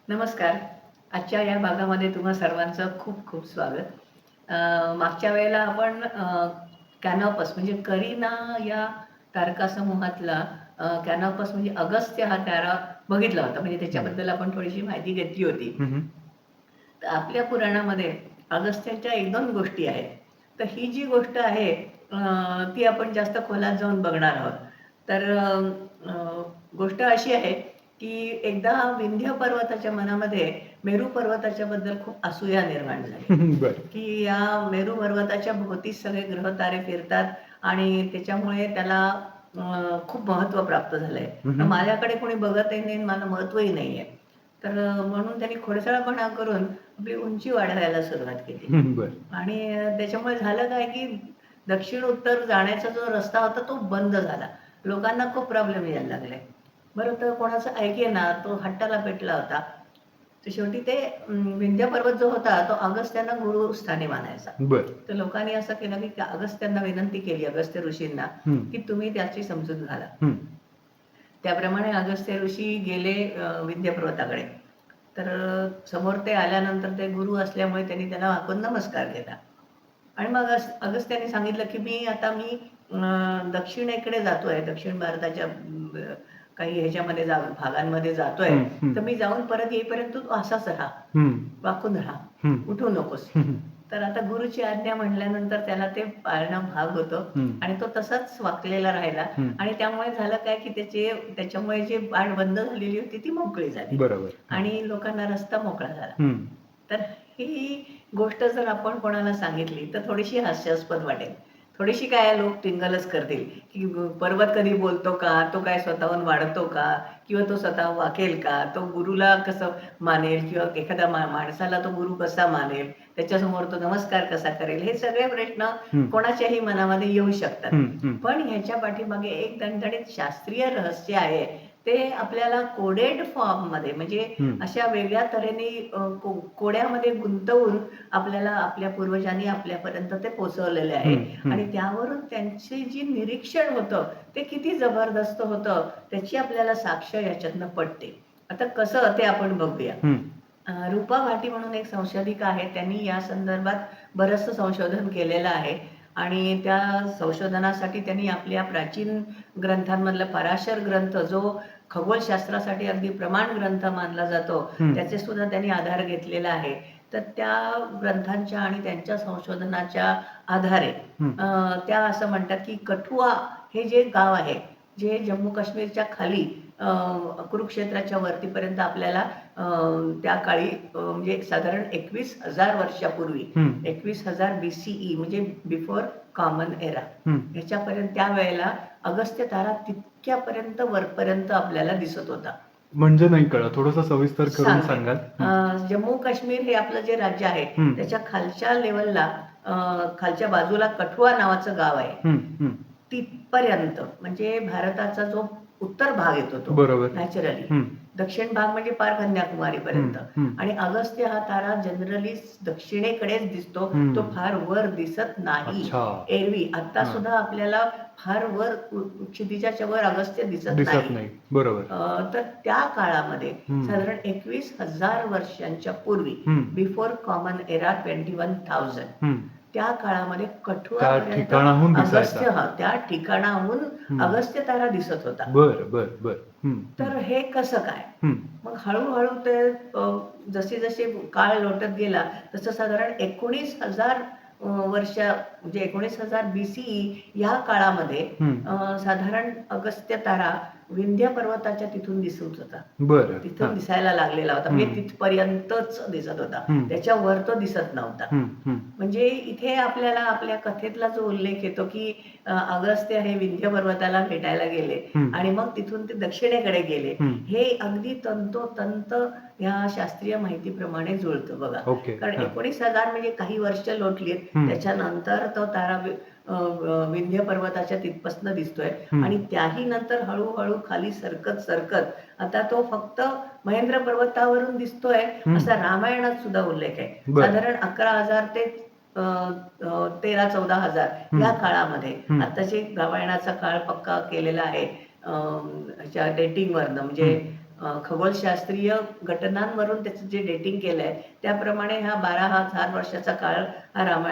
नमस्कार. आजच्या या भागामध्ये तुम्हा सर्वांचं खूप खूप स्वागत. मागच्या वेळेला आपण कॅनॉपस म्हणजे करीना या तारकासमूहातला कॅनॉपस म्हणजे अगस्त्य हा तारा बघितला होता. म्हणजे हं. त्याच्याबद्दल आपण थोडीशी माहिती घेतली होती. हं, हं. तर आपल्या पुराणामध्ये अगस्त्याच्या 1-2 गोष्टी आहेत. तर ही जी गोष्ट आहे ती आपण जास्त खोलात जाऊन बघणार आहोत. तर गोष्ट अशी आहे, की एकदा विंध्य पर्वताच्या मनामध्ये मेरू पर्वताच्या बद्दल खूप असूया निर्माण झाली, बरं. की या मेरू पर्वताच्या भोवती सगळे ग्रह-तारे फिरतात आणि त्याच्यामुळे त्याला खूप महत्त्व प्राप्त झालंय. हं, तर हं. माझ्याकडे कोणी बघतही नाही आणि मला महत्त्वही नाहीये. तर म्हणून त्यांनी खोडसाळपणा करून आपली उंची वाढवायला सुरुवात केली. बरं. आणि त्याच्यामुळे झालं काय, की दक्षिण-उत्तर जाण्याचा जो रस्ता होता तो बंद झाला. लोकांना खूप प्रॉब्लेम यायला लागले. बरं तर कोणाचं ऐकेना, तो हट्टाला पेटला होता. तर शेवटी ते विंध्य पर्वत जो होता तो अगस्त्यांना गुरुस्थानी मानायचा. बरं. तर लोकांनी असं केलं, की अगस्त्यांना विनंती केली, अगस्त्य ऋषींना, हं. की तुम्ही त्याची समजूत घाला. हं. त्याप्रमाणे अगस्त्य ऋषी गेले विंध्य पर्वताकडे. तर समोर ते आल्यानंतर ते गुरु असल्यामुळे त्यांनी त्याला वाकून नमस्कार केला. आणि मग अगस्त्याने सांगितलं, की मी आता दक्षिणेकडे जातोय, दक्षिण भारताच्या काही ह्याच्यामध्ये भागांमध्ये जातोय. हं, हं. तर मी जाऊन परत येईपर्यंत तू असाच राहा, हं. वाकून राहा, हं. उठू नकोस. हं, हं. तर आता गुरुची आज्ञा म्हटल्यानंतर त्याला ते पाळणं भाग होतं हं. आणि तो तसाच वाकलेला राहिला हं. आणि त्यामुळे झालं काय, की त्याच्यामुळे जी वाट बंद झालेली होती ती मोकळी झाली बरोबर. हां. आणि लोकांना रस्ता मोकळा झाला. हं. तर ही गोष्ट जर आपण कोणाला सांगितली, तर थोडीशी हास्यास्पद वाटेल. थोडीशी काय लोक टिंगलच करतील, की पर्वत कधी बोलतो का? तो काय स्वतःहून वाढतो का? किंवा तो स्वतः वाकेल का? तो गुरुला कसं मानेल किंवा एखाद्या माणसाला तो गुरु कसा मानेल? त्याच्यासमोर तो नमस्कार कसा करेल? हे सगळे प्रश्न हं. कोणाच्याही मनामध्ये येऊ शकतात. हं, हं. पण ह्याच्या पाठीमागे एक दणदणीत शास्त्रीय रहस्य आहे. ते आपल्याला कोडेड फॉर्ममध्ये म्हणजे हं. अशा वेगळ्या तऱ्हेने कोड्यामध्ये गुंतवून आपल्याला आपल्या पूर्वजांनी आपल्यापर्यंत ते पोहोचवलेले आहे हं, हं. आणि त्यावरून त्यांचे जे निरीक्षण होतं, ते किती जबरदस्त होतं, त्याची आपल्याला साक्ष याच्यातनं पटते. आता कसं ते आपण बघूया. हं. रूपा भाटी म्हणून एक संशोधिका आहेत. त्यांनी या संदर्भात बरचसं संशोधन केलेलं आहे आणि त्या संशोधनासाठी त्यांनी आपल्या प्राचीन ग्रंथांमधला पराशर ग्रंथ, जो खगोलशास्त्रासाठी अगदी प्रमाण ग्रंथ मानला जातो, हं. त्याचे सुद्धा त्यांनी आधार घेतलेला आहे. तर त्या ग्रंथांच्या आणि त्यांच्या संशोधनाच्या आधारे हं. त्या असं म्हणतात, की कठुआ हे जे गाव आहे, जे जम्मू काश्मीरच्या खाली कुरुक्षेत्राच्या वरतीपर्यंत आपल्याला त्या काळी म्हणजे साधारण 21,000 वर्षापूर्वी हं. 21,000 BCE म्हणजे बिफोर कॉमन एरा हं. ह्याच्यापर्यंत त्यावेळेला अगस्त्य तारा तितक्यापर्यंत वरपर्यंत आपल्याला दिसत होता. म्हणजे नाही कळलं. थोडंसं सविस्तर करून सांगते. सांगाल? हं. जम्मू काश्मीर हे आपलं जे राज्य आहे, हं. त्याच्या खालच्या लेव्हलला खालच्या बाजूला कठुआ नावाचं गाव आहे. हं, हं. तिथपर्यंत म्हणजे भारताचा जो उत्तर भाग येतो तो बरोबर. नॅचरली. हं. दक्षिण भाग म्हणजे पार हं, कन्याकुमारीपर्यंत हं. आणि अगस्त्य हा तारा जनरली दक्षिणेकडेच दिसतो. तो हं. फार वर दिसत नाही. अच्छा. एरवी आता हां. सुद्धा आपल्याला फार वर क्षितिजाच्या वर अगस्त्य दिसत दिसत नाही. नाही. बरोबर. तर त्या काळामध्ये हं. साधारण 21,000 वर्षांच्या पूर्वी हं. बिफोर कॉमन एरा 21,000 हं. त्या काळामध्ये त्या कठुआपर्यंत ठिकाणाहून दिसायचा. त्या ठिकाणाहून हं. अगस्त्य तारा दिसत होता. बरं, बरं, बरं. हं, हं. तर हे कसं काय? हं. मग हळू-हळू ते जसे-जसे काळ लोटत गेला, तसं साधारण 19,000 वर्ष म्हणजे 19,000 BCE या काळामध्ये हं. साधारण अगस्त्य तारा विंध्य पर्वताच्या तिथून दिसत होता. बरं. तिथून हां. दिसायला लागलेला होता. म्हणजे हं. तिथपर्यंतच दिसत होता. हं. त्याच्यावर तो दिसत नव्हता. हं, हं. म्हणजे इथे आपल्याला आपल्या कथेतला जो उल्लेख येतो, की अगस्त्य हे विंध्य पर्वताला भेटायला गेले हं. आणि मग तिथून ते दक्षिणेकडे गेले. हं. हे अगदी तंतोतंत ह्या शास्त्रीय माहितीप्रमाणे जुळतं बघा. ओके. कारण हां. 19,000 म्हणजे काही वर्ष लोटलीत. हं. त्याच्यानंतर तो तारा विंध्य पर्वताच्या तिथपासून दिसतोय हं. आणि त्याही नंतर हळू खाली सरकत आता तो फक्त महेंद्र पर्वतावरून दिसतोय, हं. असा रामायणात सुद्धा उल्लेख आहे. बरं. साधारण 11,000 ते 13,000-14,000 या हं. काळामध्ये. हं. आत्ताची रामायणाचा काळ पक्का केलेला आहे ह्याच्या डेटिंगवरनं म्हणजे हं. खगोलशास्त्रीय घटनांवरून त्याचं जे डेटिंग केलंय त्याप्रमाणे हा 12,000 वर्षाचा काळ हा राम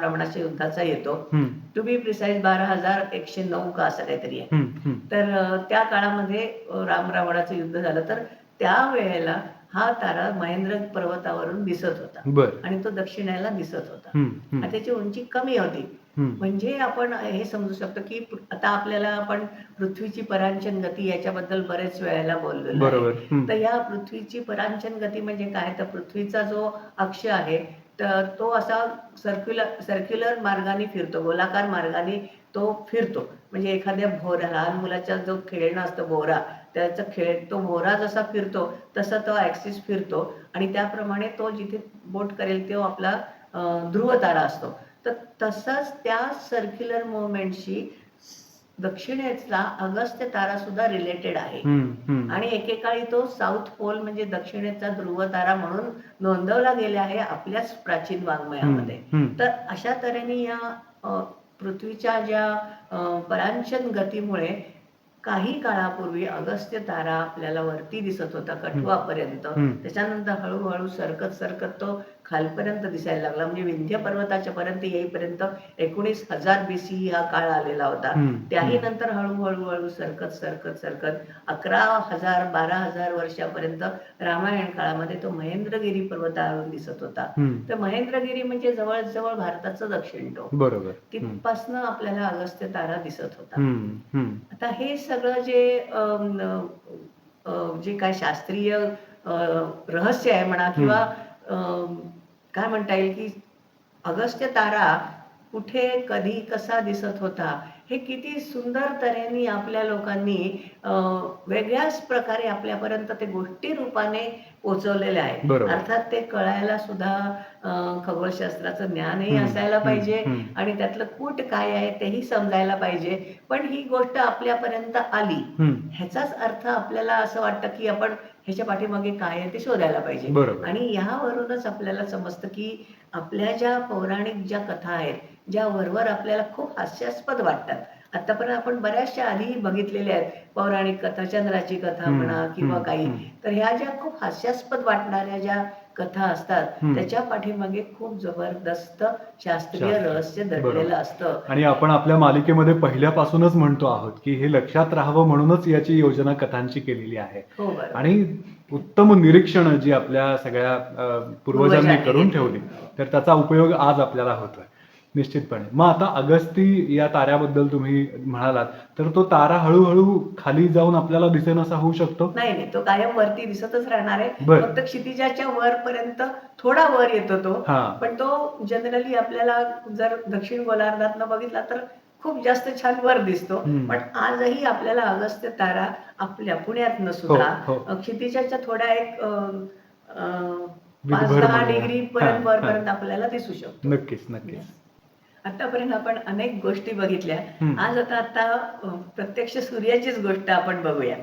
रावणाच्या युद्धाचा येतो. हम्म, टू बी प्रिसाइज 12,109 का असं काहीतरी आहे. हम्म. तर त्या काळामध्ये राम रावणाचं युद्ध झालं तर त्यावेळेला हा तारा महेंद्र पर्वतावरून दिसत होता बर. आणि तो दक्षिणेला दिसत होता. हम्म, हम्म, आणि त्याची उंची कमी होती. हम्म. म्हणजे आपण हे समजू शकतो की आता आपल्याला आपण पृथ्वीची परांचन गती याच्याबद्दल बरेच वेळेला बोललेलो आहे. बरोबर. हम्म, तर या पृथ्वीची परांचन गती म्हणजे काय, तर पृथ्वीचा जो अक्ष आहे तर तो असा सर्क्युलर मार्गाने फिरतो, गोलाकार मार्गाने तो फिरतो. म्हणजे एखाद्या भोरा, लहान मुलाचा जो खेळणं असतं भोरा, तो भोरा जसा फिरतो तसा तो ऍक्सिस फिरतो आणि त्याप्रमाणे तो जिथे बोट करेल तो आपला ध्रुव तारा असतो. तर तसंच त्या सर्क्युलर मुवमेंटशी दक्षिणेचा अगस्त्य तारा सुद्धा रिलेटेड आहे. हम्म, हम्म. आणि एकेकाळी तो साऊथ पोल म्हणजे दक्षिणेचा ध्रुव तारा म्हणून नोंदवला गेला आहे आपल्याच प्राचीन वाङ्मयामध्ये. हम्म. तर अशा तऱ्हेने या पृथ्वीच्या ज्या परांचन गतीमुळे काही काळापूर्वी अगस्त्य तारा आपल्याला वरती दिसत होता कठुआपर्यंत. त्याच्यानंतर हळूहळू सरकत सरकत तो खालपर्यंत दिसायला लागला. म्हणजे विंध्य पर्वताच्या पर्यंत येईपर्यंत 19,000 BC हा काळ आलेला होता. त्याही नंतर हळूहळू हळू सरकत सरकत सरकत 11,000 12,000 वर्षापर्यंत रामायण काळामध्ये तो महेंद्रगिरी पर्वतावरून दिसत होता. तर महेंद्रगिरी म्हणजे जवळजवळ भारताचं दक्षिण टोक. बरोबर. तिथपासनं आपल्याला अगस्त्य तारा दिसत होता. आता हे सगळं जे काय शास्त्रीय रहस्य आहे म्हणा किंवा काय म्हणता येईल की अगस्त्य तारा कुठे कधी कसा दिसत होता हे किती सुंदर तऱ्हेने आपल्या लोकांनी वेगळ्याच प्रकारे आपल्यापर्यंत ते गोष्टी रूपाने पोहोचवलेले आहे. बरोबर. अर्थात ते कळायला सुद्धा खगोलशास्त्राचं ज्ञानही असायला पाहिजे आणि त्यातलं कूट काय आहे तेही समजायला पाहिजे. पण ही गोष्ट आपल्यापर्यंत आली ह्याचाच अर्थ आपल्याला असं वाटतं की आपण ह्याच्या पाठीमागे काय आहे ते शोधायला पाहिजे. बरोबर. आणि ह्यावरूनच आपल्याला समजतं की आपल्या ज्या पौराणिक ज्या कथा आहेत ज्या वरवर आपल्याला खूप हास्यास्पद वाटतात. आतापर्यंत आपण बऱ्याचशा आधीही बघितलेल्या आहेत पौराणिक कथा, चंद्राची कथा म्हणा किंवा काही. तर ह्या ज्या खूप हास्यास्पद वाटणाऱ्या ज्या कथा असतात त्याच्या पाठीमागे खूप जबरदस्त शास्त्रीय रहस्य दडलेलं असतं. आणि आपण आपल्या मालिकेमध्ये पहिल्यापासूनच म्हणतो आहोत की हे लक्षात राहावं म्हणूनच याची योजना कथांची केलेली आहे. हो बरोबर. आणि उत्तम निरीक्षणं जी आपल्या सगळ्या पूर्वजांनी करून ठेवली तर त्याचा उपयोग आज आपल्याला होतोय निश्चितपणे. मग आता अगस्ती या ताऱ्याबद्दल तुम्ही म्हणालात तर तो तारा हळूहळू खाली जाऊन आपल्याला दिसेनासा होऊ शकतो? नाही, तो कायम वरती दिसतच राहणार आहे. बरं. फक्त क्षितिजाच्या वर पर्यंत थोडा वर येतो तो. हा. पण तो जनरली आपल्याला जर दक्षिण गोलार्धातनं बघितला तर खूप जास्त छान वर दिसतो. पण आजही आपल्याला अगस्त्य तारा आपल्या पुण्यातनं सुद्धा क्षितिजाच्या थोड्या एक 5-10 डिग्री पर्यंत वरपर्यंत आपल्याला दिसू शकतो. नक्कीच नक्कीच. आतापर्यंत आपण अनेक गोष्टी बघितल्या. आज आता प्रत्यक्ष सूर्याचीच गोष्ट आपण बघूया.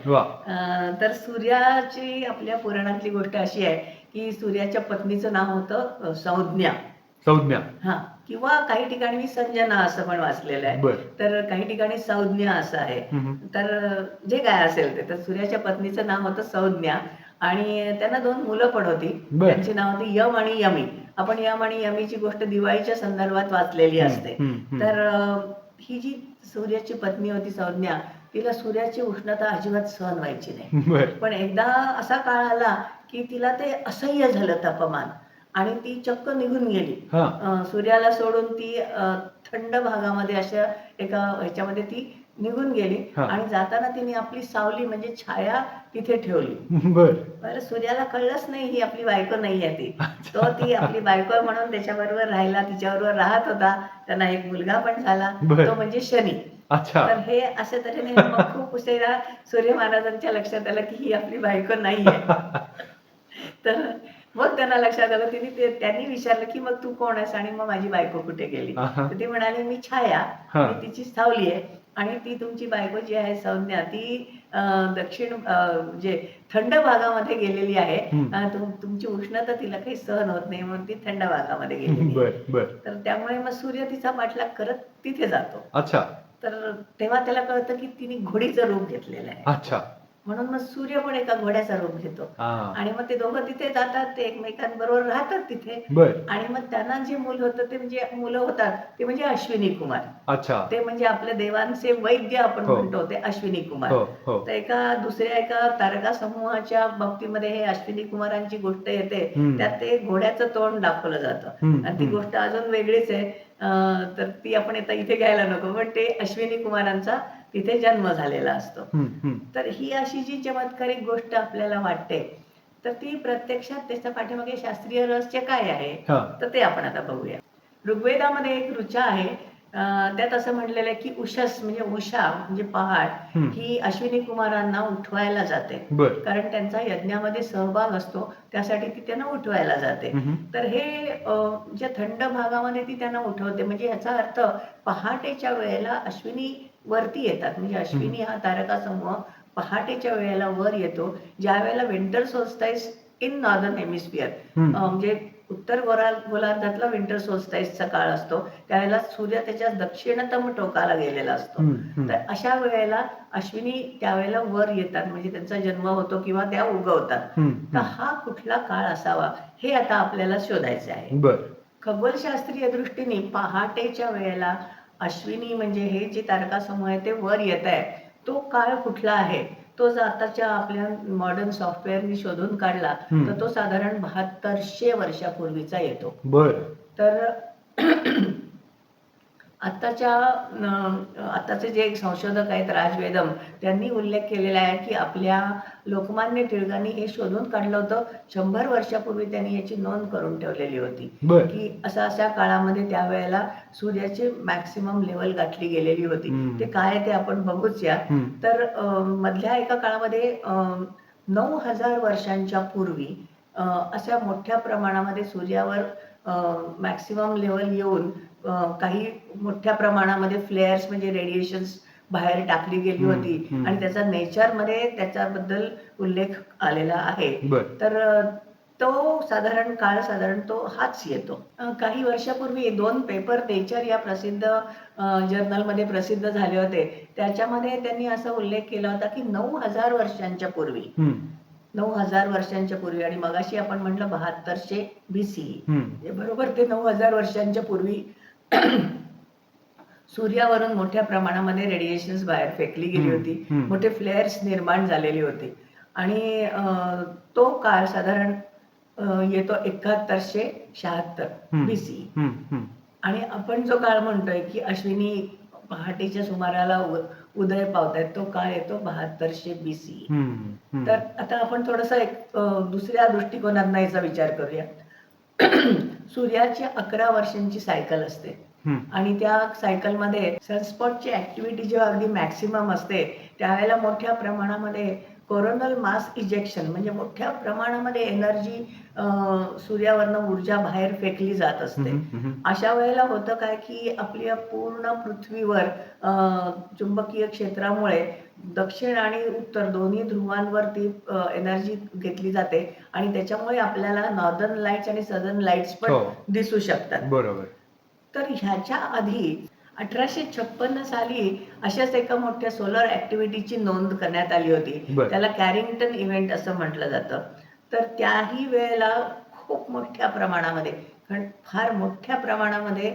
तर सूर्याची आपल्या पुराणातली गोष्ट अशी आहे की सूर्याच्या पत्नीचं नाव होतं संज्ञा. हा, किंवा काही ठिकाणी संजना असं पण वाचलेलं आहे. तर काही ठिकाणी संज्ञा असं आहे. तर जे काय असेल ते, तर सूर्याच्या पत्नीचं नाव होतं संज्ञा आणि त्यांना 2 मुलं पण होती. त्यांची नाव होती यम आणि यमी. आपण यम आणि यमीची गोष्ट दिवाळीच्या संदर्भात वाचलेली असते. तर ही जी सूर्याची पत्नी होती संज्ञा, तिला सूर्याची उष्णता अजिबात सहन व्हायची नाही. पण एकदा असा काळ आला की तिला ते असह्य झालं तापमान आणि ती चक्क निघून गेली. सूर्याला सोडून ती थंड भागामध्ये अशा एका ह्याच्यामध्ये ती निघून गेली आणि जाताना तिने आपली सावली म्हणजे छाया तिथे ठेवली. बरं, सूर्याला कळलंच नाही ही आपली बायको नाही आहे ती. तो ती आपली बायको म्हणून त्याच्याबरोबर राहिला, तिच्याबरोबर राहत होता. त्यांना एक मुलगा पण झाला, तो म्हणजे शनी. तर हे अशा तऱ्हेने मग खूप उशिरा सूर्य महाराजांच्या लक्षात आलं की ही आपली बायको नाही आहे. तर मग त्यांना लक्षात आलं, त्यांनी विचारलं की मग तू कोण आहेस आणि मग माझी बायको कुठे गेली. तर ती म्हणाली मी छाया, मी तिची सावली आहे आणि ती तुमची बायको जी आहे संज्ञा ती दक्षिण जे थंड भागामध्ये गेलेली आहे. तुमची उष्णता तिला काही सहन होत नाही म्हणून ती थंड भागामध्ये गेलेली. तर त्यामुळे मग सूर्य तिचा पाठलाग करत तिथे जातो. तर तेव्हा त्याला कळतं की तिने घोडीचं रूप घेतलेलं आहे. म्हणून मग सूर्य पण एका घोड्याचा रूप घेतो. हा. आणि मग ते दोघं तिथे जातात, ते एकमेकांबरोबर राहतात तिथे. बर. आणि मग त्यांना जे मूल होतं ते म्हणजे मुलं होतात ते म्हणजे अश्विनी कुमार. अच्छा. ते म्हणजे आपल्या देवांचे वैद्य आपण हो. म्हणतो ते अश्विनी कुमार. हो हो. तर दुसऱ्या एका तारका समूहाच्या बाबतीमध्ये हे अश्विनी कुमारांची गोष्ट येते. त्यात ते घोड्याचं तोंड दाखवलं जातं आणि ती गोष्ट अजून वेगळीच आहे. तर ती आपण आता इथे घ्यायला नको, पण ते अश्विनी कुमारांचा तिथे जन्म झालेला असतो. तर ही अशी जी चमत्कारिक गोष्ट आपल्याला वाटते, तर ती प्रत्यक्षात त्याच्या पाठीमागे शास्त्रीय रहस्य काय आहे, तर ते आपण आता बघूया. ऋग्वेदामध्ये एक ऋचा आहे. त्यात असं म्हटलेलं आहे की उषस म्हणजे उषा म्हणजे पहाट ही अश्विनी कुमारांना उठवायला जाते. कारण त्यांचा यज्ञामध्ये सहभाग असतो, त्यासाठी ती त्यांना उठवायला जाते. तर हे ज्या थंड भागामध्ये ती त्यांना उठवते, म्हणजे याचा अर्थ पहाटेच्या वेळेला अश्विनी वरती येतात. म्हणजे अश्विनी हा तारका समूह पहाटेच्या वेळेला वर येतो, ज्या वेळेला विंटर सोल्स्टाईस इन नॉर्दर्न हेमिस्फिअर, म्हणजे उत्तर गोलार्धातला विंटर सोल्स्टाईसचा काळ असतो, त्यावेळेला सूर्य त्याच्या दक्षिणतम टोकाला गेलेला असतो. तर अशा वेळेला अश्विनी त्यावेळेला वर येतात, म्हणजे त्यांचा जन्म होतो किंवा त्या उगवतात. तर हा कुठला काळ असावा हे आता आपल्याला शोधायचे आहे. खगोलशास्त्रीय दृष्टीने पहाटेच्या वेळेला अश्विनी म्हणजे हे जे तारकासमूह आहे ते वर येत आहे, तो काळ कुठला आहे, तो जर आताच्या आपल्या मॉडर्न सॉफ्टवेअरनी शोधून काढला तर तो साधारण 7200 वर्षापूर्वीचा येतो. तर आताचे जे संशोधक आहेत राजवेदम, त्यांनी उल्लेख केलेला आहे की आपल्या लोकमान्य टिळकांनी हे शोधून काढलं होतं. 100 वर्षापूर्वी त्यांनी याची नोंद करून ठेवलेली होती की अशा काळामध्ये त्यावेळेला सूर्याची मॅक्सिमम लेवल गाठली गेलेली होती. ते काय ते आपण बघूच या. तर मधल्या एका काळामध्ये 9000 वर्षांच्या पूर्वी अशा मोठ्या प्रमाणामध्ये सूर्यावर मॅक्सिमम लेवल येऊन काही मोठ्या प्रमाणामध्ये फ्लेअर्स म्हणजे रेडिएशन्स बाहेर टाकली गेली होती आणि त्याचा नेचरमध्ये त्याच्याबद्दल उल्लेख आलेला आहे. तर तो साधारण तो हाच येतो. काही वर्षापूर्वी 2 पेपर नेचर या प्रसिद्ध जर्नलमध्ये प्रसिद्ध झाले होते. त्याच्यामध्ये त्यांनी असा उल्लेख केला होता की 9000 वर्षांच्या पूर्वी 9000 वर्षांच्या पूर्वी, आणि मगाशी आपण म्हटलं 7200 BCE, बरोबर ते 9000 वर्षांच्या पूर्वी सूर्यावरून मोठ्या प्रमाणामध्ये रेडिएशन्स बाहेर फेकली गेली होती, मोठे फ्लेअर्स निर्माण झालेली होती. आणि तो काळ साधारण येतो 7176 BCE. आणि आपण जो काळ म्हणतोय की अश्विनी पहाटेच्या सुमाराला उदय पावतायत, तो काळ येतो 7200 BCE. तर आता आपण थोडस एक दुसऱ्या दृष्टिकोनातून याचा विचार करूया. सूर्याची 11 वर्षांची सायकल असते आणि त्या सायकलमध्ये सनस्पॉटची ऍक्टिव्हिटी जेव्हा अगदी मॅक्सिमम असते, त्यावेळेला मोठ्या प्रमाणामध्ये कोरोनल मास इजेक्शन म्हणजे मोठ्या प्रमाणामध्ये एनर्जी सूर्यावरनं ऊर्जा बाहेर फेकली जात असते. अशा वेळेला होतं काय की आपल्या पूर्ण पृथ्वीवर चुंबकीय क्षेत्रामुळे दक्षिण आणि उत्तर दोन्ही ध्रुवांवर ती एनर्जी घेतली जाते आणि त्याच्यामुळे आपल्याला नॉर्दर्न लाईट्स आणि सदर्न लाईट्स पण दिसू शकतात. बरोबर. तर ह्याच्या आधी 1856 साली अशाच एका मोठ्या सोलर ऍक्टिव्हिटीची नोंद करण्यात आली होती. त्याला कॅरिंग्टन इव्हेंट असं म्हटलं जातं. तर त्याही वेळेला खूप मोठ्या प्रमाणामध्ये, फार मोठ्या प्रमाणामध्ये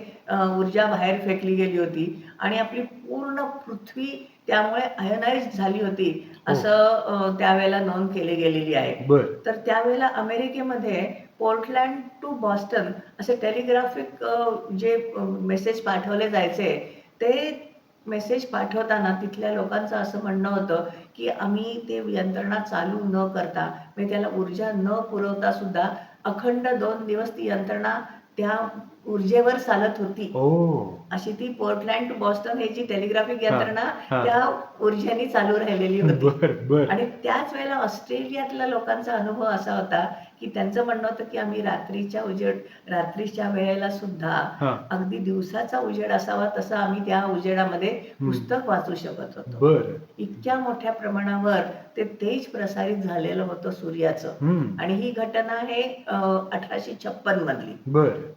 ऊर्जा बाहेर फेकली गेली होती आणि आपली पूर्ण पृथ्वी त्यामुळे आयनाइज झाली होती असं त्यावेळेला नोंद केली गेलेली आहे. तर त्यावेळेला अमेरिकेमध्ये पोर्टलँड टू बॉस्टन असे टेलिग्राफिक जे मेसेज पाठवले जायचे, ते मेसेज पाठवताना तिथल्या लोकांचं असं म्हणणं होतं की आम्ही ते यंत्रणा चालू न करता, म्हणजे त्याला ऊर्जा न पुरवता सुद्धा अखंड 2 दिवस ती यंत्रणा त्या ऊर्जेवर चालत होती. अशी ती पोर्टलँड टू बॉस्टन ही जी टेलिग्राफिक यंत्रणा त्या ऊर्जेने चालू राहिलेली होती. आणि त्याच वेळेला ऑस्ट्रेलियातल्या लोकांचा अनुभव असा होता की त्यांचं म्हणणं होतं की आम्ही रात्रीच्या वेळेला सुद्धा अगदी दिवसाचा उजेड असावा तसं आम्ही त्या उजेडामध्ये पुस्तक वाचू शकत होतो. इतक्या मोठ्या प्रमाणावर ते तेज प्रसारित झालेलं होतं सूर्याचं. आणि ही घटना आहे 1856 मधली.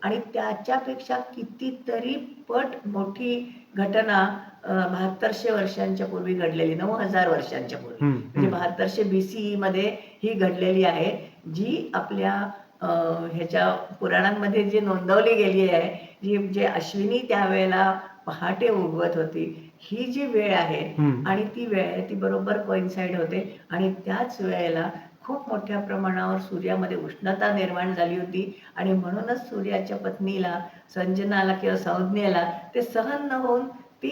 आणि त्याच्यापेक्षा कितीतरी पट मोठी घटना 7200 वर्षांच्या पूर्वी घडलेली, 9000 वर्षांच्या पूर्वी, म्हणजे 7200 BCE मध्ये ही घडलेली आहे, जी आपल्या ह्याच्या पुराणांमध्ये जी नोंदवली गेली आहे, जे अश्विनी त्यावेळेला पहाटे उगवत होती, ही जी वेळ आहे आणि ती वेळ आहे ती बरोबर कोइन्साइड होते आणि त्याच वेळेला खूप मोठ्या प्रमाणावर सूर्यामध्ये उष्णता निर्माण झाली होती आणि म्हणूनच सूर्याच्या पत्नीला संजनाला किंवा संज्ञेला ते सहन न होऊन ती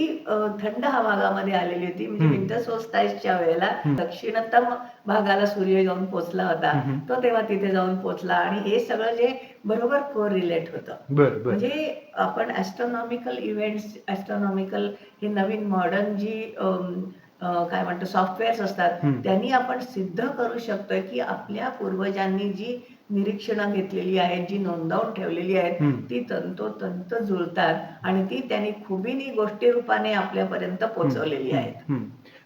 थंड भागामध्ये आलेली होती, म्हणजे विंटर सोल्स्टाईसच्या वेळेला दक्षिणतम भागाला सूर्य जाऊन पोचला होता, तो तेव्हा तिथे जाऊन पोचला आणि हे सगळं जे बरोबर कोरिलेट होतं. म्हणजे आपण ॲस्ट्रॉनॉमिकल इव्हेंट्स, ॲस्ट्रॉनॉमिकल हे नवीन मॉडर्न जी काय म्हणतो सॉफ्टवेअर्स असतात, त्यांनी आपण सिद्ध करू शकतोय की आपल्या पूर्वजांनी जी निरीक्षणं घेतलेली आहेत, जी नोंदवून ठेवलेली आहेत, ती तंतोतंत जुळतात आणि ती त्यांनी खुबीनी गोष्टी रूपाने आपल्यापर्यंत पोहोचवलेली आहेत.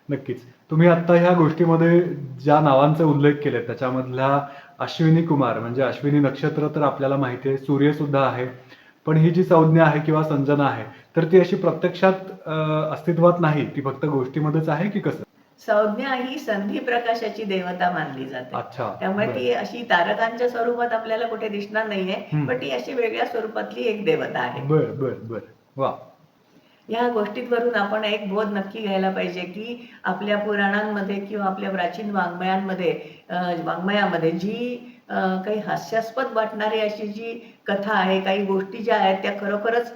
नक्कीच. तुम्ही आता ह्या गोष्टीमध्ये ज्या नावांचा उल्लेख केले त्याच्यामधला अश्विनी कुमार म्हणजे अश्विनी नक्षत्र तर आपल्याला माहिती आहे, सूर्य सुद्धा आहे, पण ही जी संज्ञा आहे किंवा संजना आहे तर ती अशी प्रत्यक्षात अस्तित्वात नाही, ती फक्त गोष्टीमध्येच आहे की कसं? संज्ञा ही संधी प्रकाशाची देवता मानली जाते. त्यामुळे ती अशी तारकांच्या स्वरूपात आपल्याला कुठे दिसणार नाहीये, पण ती अशी वेगळ्या स्वरूपातली एक देवता आहे. बर बर बर वा. या गोष्टींवरून आपण एक बोध नक्की घ्यायला पाहिजे की आपल्या पुराणांमध्ये किंवा आपल्या प्राचीन वाङ्मयामध्ये जी काही हास्यास्पद वाटणारी अशी जी कथा आहे, काही गोष्टी ज्या आहेत त्या खरोखरच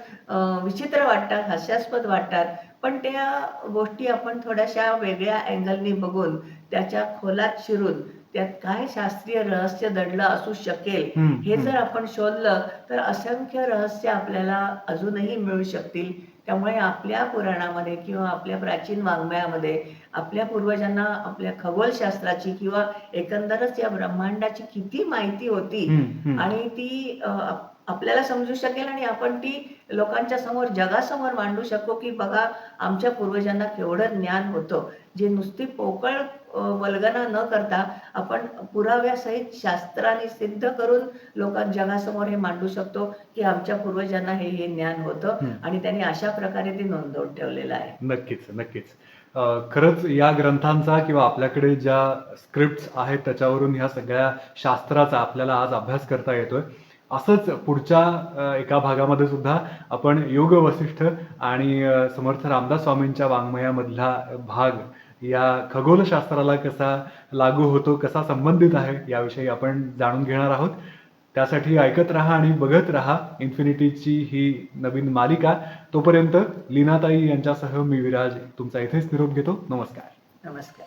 विचित्र वाटतात, हास्यास्पद वाटतात, पण त्या गोष्टी आपण थोड्याशा वेगळ्या अँगलनी बघून त्याच्या खोलात शिरून त्यात काय शास्त्रीय रहस्य दडलं असू शकेल हे जर आपण शोधलं तर असंख्य रहस्य आपल्याला अजूनही मिळू शकतील. त्यामुळे आपल्या पुराणामध्ये किंवा आपल्या प्राचीन वाङ्मयामध्ये आपल्या पूर्वजांना आपल्या खगोलशास्त्राची किंवा एकंदरच या ब्रह्मांडाची किती माहिती होती आणि ती आपल्याला समजू शकेल आणि आपण ती लोकांच्या समोर, जगासमोर मांडू शकू की बघा आमच्या पूर्वजांना केवढं ज्ञान होतं, जे नुसती पोकळ वल्गना न करता आपण पुराव्यासहित शास्त्राने सिद्ध करून जगासमोर हे मांडू शकतो की आमच्या पूर्वजांना हे ज्ञान होतं आणि त्यांनी अशा प्रकारे ते नोंदवून ठेवलेलं आहे. नक्कीच नक्कीच. खरंच या ग्रंथांचा किंवा आपल्याकडे ज्या स्क्रिप्ट्स आहेत त्याच्यावरून ह्या सगळ्या शास्त्राचा आपल्याला आज अभ्यास करता येतोय. असंच पुढच्या एका भागामध्ये सुद्धा आपण योग वसिष्ठ आणि समर्थ रामदास स्वामींच्या वाङ्मयामधला भाग या खगोलशास्त्राला कसा लागू होतो, कसा संबंधित आहे याविषयी आपण जाणून घेणार आहोत. त्यासाठी ऐकत राहा आणि बघत राहा इन्फिनिटीची ही नवीन मालिका. तोपर्यंत लीनाताई यांच्यासह मी विराज तुमचा इथेच निरोप घेतो. नमस्कार. नमस्कार.